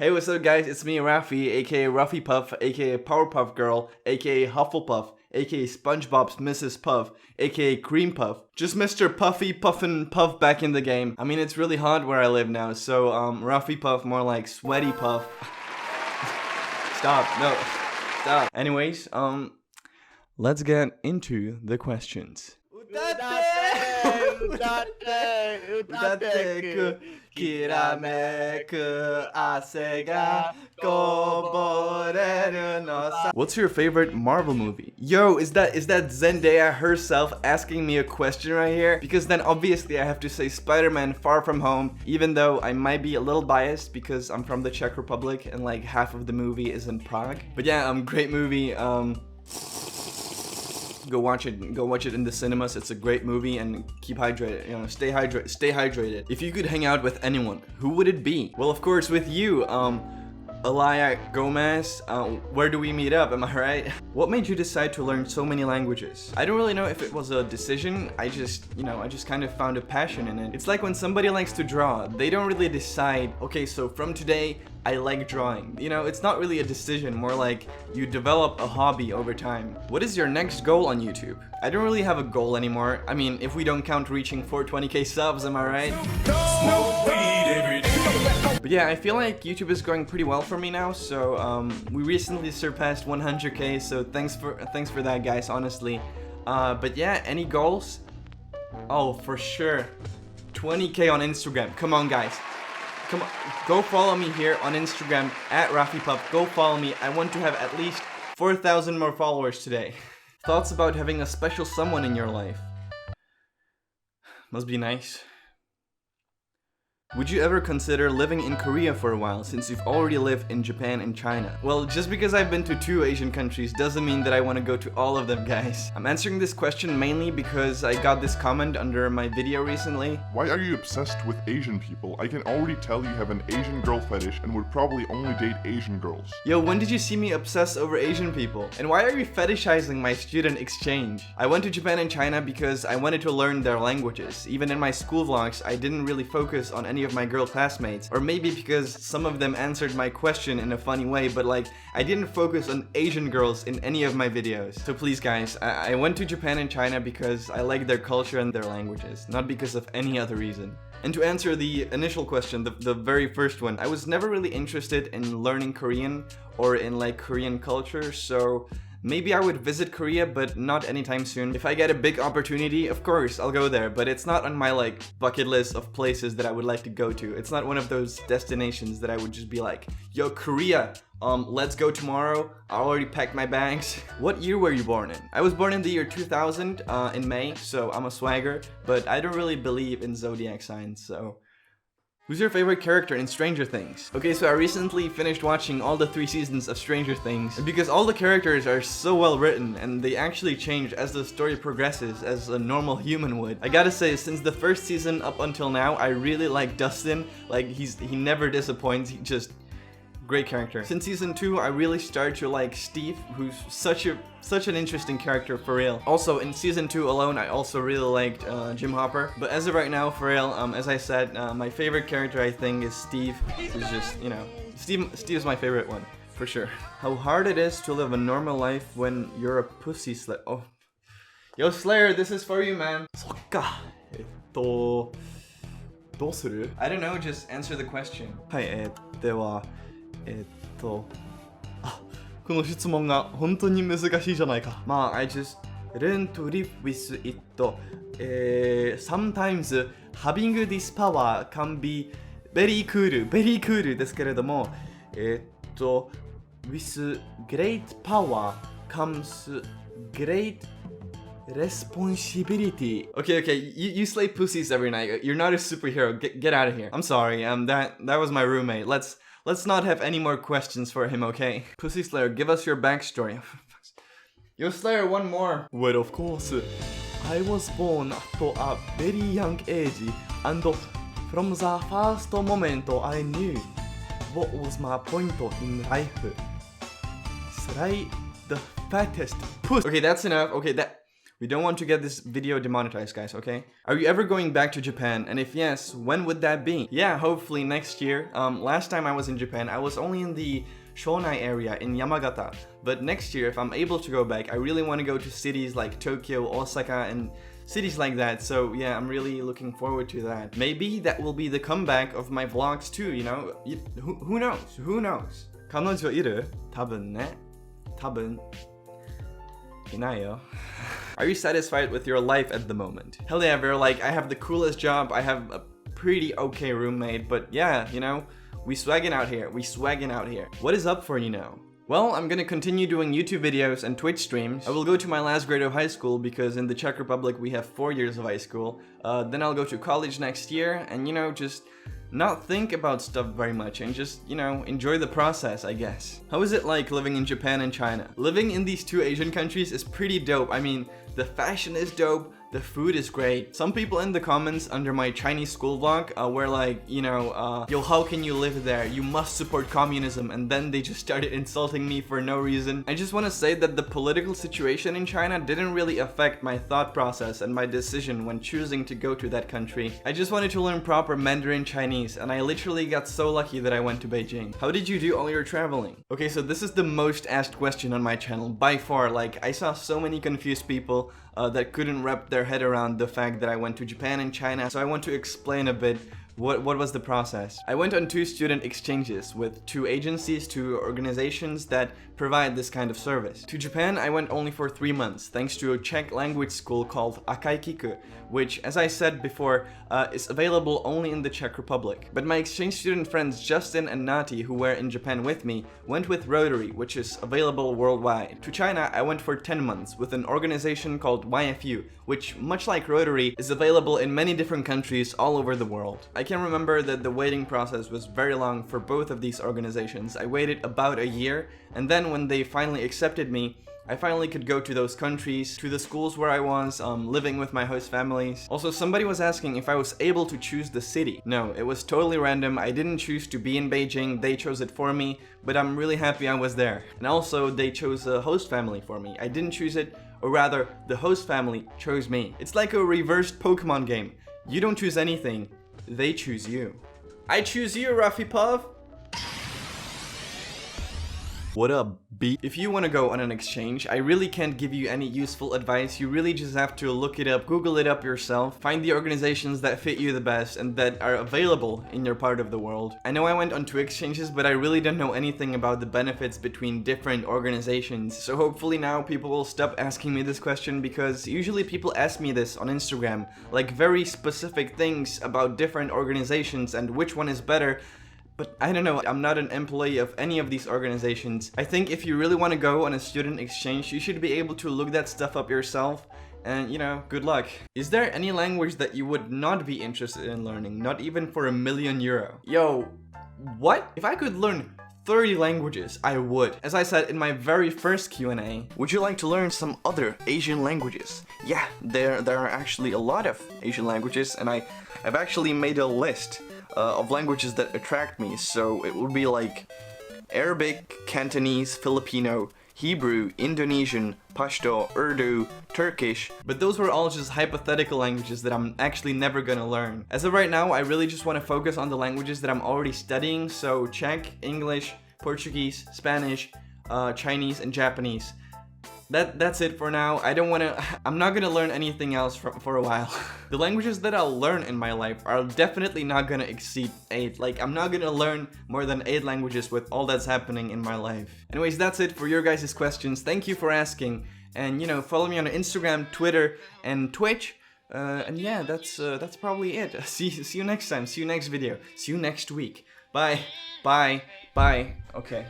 Hey, what's up guys, it's me Rafi, aka Rafipuff, aka Powerpuff Girl, aka Hufflepuff, aka SpongeBob's Mrs. Puff, aka Cream Puff. Just Mr. Puffy Puffin' Puff back in the game. I mean, it's really hot where I live now, so Rafi Puff more like Sweaty Puff. Stop, no, stop. Anyways, let's get into the questions. What's your favorite Marvel movie? Yo, is that Zendaya herself asking me a question right here? Because then obviously I have to say Spider-Man Far From Home, even though I might be a little biased because I'm from the Czech Republic and like half of the movie is in Prague. But yeah, great movie. Go watch it in the cinemas. It's a great movie, and keep hydrated, you know, stay hydrated. If you could hang out with anyone, who would it be? Well, of course with you, Elia Gomez. Where do we meet up, am I right? What made you decide to learn so many languages? I don't really know if it was a decision. I just kind of found a passion in it. It's like when somebody likes to draw, they don't really decide, okay, so from today I like drawing. You know, it's not really a decision, more like you develop a hobby over time. What is your next goal on YouTube? I don't really have a goal anymore. I mean, if we don't count reaching 420k subs, am I right? But yeah, I feel like YouTube is going pretty well for me now, so we recently surpassed 100k, so thanks for that, guys, honestly. But yeah, any goals? Oh, for sure. 20k on Instagram. Come on, guys. Come on, go follow me here on Instagram at rafipuff. Go follow me. I want to have at least 4,000 more followers today. Thoughts about having a special someone in your life? Must be nice. Would you ever consider living in Korea for a while, since you've already lived in Japan and China? Well, just because I've been to 2 Asian countries doesn't mean that I want to go to all of them, guys. I'm answering this question mainly because I got this comment under my video recently. Why are you obsessed with Asian people? I can already tell you have an Asian girl fetish and would probably only date Asian girls. Yo, when did you see me obsess over Asian people? And why are you fetishizing my student exchange? I went to Japan and China because I wanted to learn their languages. Even in my school vlogs, I didn't really focus on any of my girl classmates, or maybe because some of them answered my question in a funny way, but like I didn't focus on Asian girls in any of my videos. So please guys, I went to Japan and China because I like their culture and their languages, not because of any other reason. And to answer the initial question, the very first one, I was never really interested in learning Korean or in like Korean culture, so maybe I would visit Korea, but not anytime soon. If I get a big opportunity, of course, I'll go there, but it's not on my like bucket list of places that I would like to go to. It's not one of those destinations that I would just be like, yo, Korea, let's go tomorrow. I already packed my bags. What year were you born in? I was born in the year 2000, in May, so I'm a swagger, but I don't really believe in zodiac signs, so... Who's your favorite character in Stranger Things? Okay, so I recently finished watching all the 3 seasons of Stranger Things, and because all the characters are so well written and they actually change as the story progresses as a normal human would. I gotta say, since the first season up until now, I really like Dustin. Like, he never disappoints, he just... great character. Since season 2, I really started to like Steve, who's such an interesting character for real. Also, in season 2 alone, I also really liked Jim Hopper. But as of right now, for real, as I said, my favorite character I think is Steve. Who's just, you know, Steve's my favorite one, for sure. How hard it is to live a normal life when you're a pussy slayer. Oh, yo Slayer, this is for you, man. そっか。どうする? I don't know, just answer the question. はい、では。この質問が本当に難しいじゃないか。まあ、I just learn to live with it. Sometimes having this power can be very cool ですけれども、with great power comes great responsibility. Okay, you slay pussies every night. You're not a superhero. Get out of here. I'm sorry. That was my roommate. Let's not have any more questions for him, okay? Pussy Slayer, give us your backstory. Yo, Slayer, one more. Well, of course. I was born at a very young age, and from the first moment I knew what was my point in life. Slay the fattest pussy. Okay, that's enough. Okay, We don't want to get this video demonetized, guys, okay? Are you ever going back to Japan? And if yes, when would that be? Yeah, hopefully next year. Last time I was in Japan, I was only in the Shonai area in Yamagata. But next year, if I'm able to go back, I really want to go to cities like Tokyo, Osaka, and cities like that. So yeah, I'm really looking forward to that. Maybe that will be the comeback of my vlogs too, you know? Who knows? Who knows? 彼女いる? 多分ね. 多分. いないよ. Are you satisfied with your life at the moment? Hell yeah, bro, like I have the coolest job, I have a pretty okay roommate, but yeah, you know, we swagging out here, What is up for you now? Well, I'm gonna continue doing YouTube videos and Twitch streams. I will go to my last grade of high school because in the Czech Republic we have 4 years of high school. Then I'll go to college next year and, you know, just not think about stuff very much and just, you know, enjoy the process, I guess. How is it like living in Japan and China? Living in these two Asian countries is pretty dope. I mean, the fashion is dope, the food is great. Some people in the comments under my Chinese school vlog were like, you know, yo, how can you live there? You must support communism. And then they just started insulting me for no reason. I just want to say that the political situation in China didn't really affect my thought process and my decision when choosing to go to that country. I just wanted to learn proper Mandarin Chinese, and I literally got so lucky that I went to Beijing. How did you do all your traveling? Okay, so this is the most asked question on my channel by far. Like, I saw so many confused people that couldn't wrap their head around the fact that I went to Japan and China, so I want to explain a bit what was the process. I went on 2 student exchanges with 2 agencies, 2 organizations that provide this kind of service. To Japan, I went only for 3 months, thanks to a Czech language school called Akaikiku, which, as I said before, is available only in the Czech Republic. But my exchange student friends Justin and Nati, who were in Japan with me, went with Rotary, which is available worldwide. To China, I went for 10 months with an organization called YFU, which, much like Rotary, is available in many different countries all over the world. I can remember that the waiting process was very long for both of these organizations. I waited about a year, and then when they finally accepted me, I finally could go to those countries, to the schools where I was, living with my host families. Also, somebody was asking if I was able to choose the city. No, it was totally random. I didn't choose to be in Beijing, they chose it for me, but I'm really happy I was there. And also, they chose a host family for me. I didn't choose it, or rather, the host family chose me. It's like a reversed Pokemon game. You don't choose anything, they choose you. I choose you, rafipuff! What up, B? If you want to go on an exchange, I really can't give you any useful advice. You really just have to look it up, Google it up yourself, find the organizations that fit you the best and that are available in your part of the world. I know I went on 2 exchanges, but I really don't know anything about the benefits between different organizations. So hopefully now people will stop asking me this question, because usually people ask me this on Instagram, like very specific things about different organizations and which one is better. But I don't know, I'm not an employee of any of these organizations. I think if you really want to go on a student exchange, you should be able to look that stuff up yourself. And, you know, good luck. Is there any language that you would not be interested in learning? Not even for €1,000,000. Yo, what? If I could learn 30 languages, I would. As I said in my very first Q&A, would you like to learn some other Asian languages? Yeah, there are actually a lot of Asian languages, and I've actually made a list of languages that attract me. So it would be like Arabic, Cantonese, Filipino, Hebrew, Indonesian, Pashto, Urdu, Turkish, but those were all just hypothetical languages that I'm actually never gonna learn. As of right now, I really just want to focus on the languages that I'm already studying, so Czech, English, Portuguese, Spanish, Chinese, and Japanese. That's it for now. I'm not gonna learn anything else for a while. The languages that I'll learn in my life are definitely not gonna exceed 8. Like, I'm not gonna learn more than 8 languages with all that's happening in my life. Anyways, that's it for your guys' questions. Thank you for asking. And, you know, follow me on Instagram, Twitter, and Twitch. And yeah, that's probably it. See you next time. See you next video. See you next week. Bye. Bye. Bye. Okay.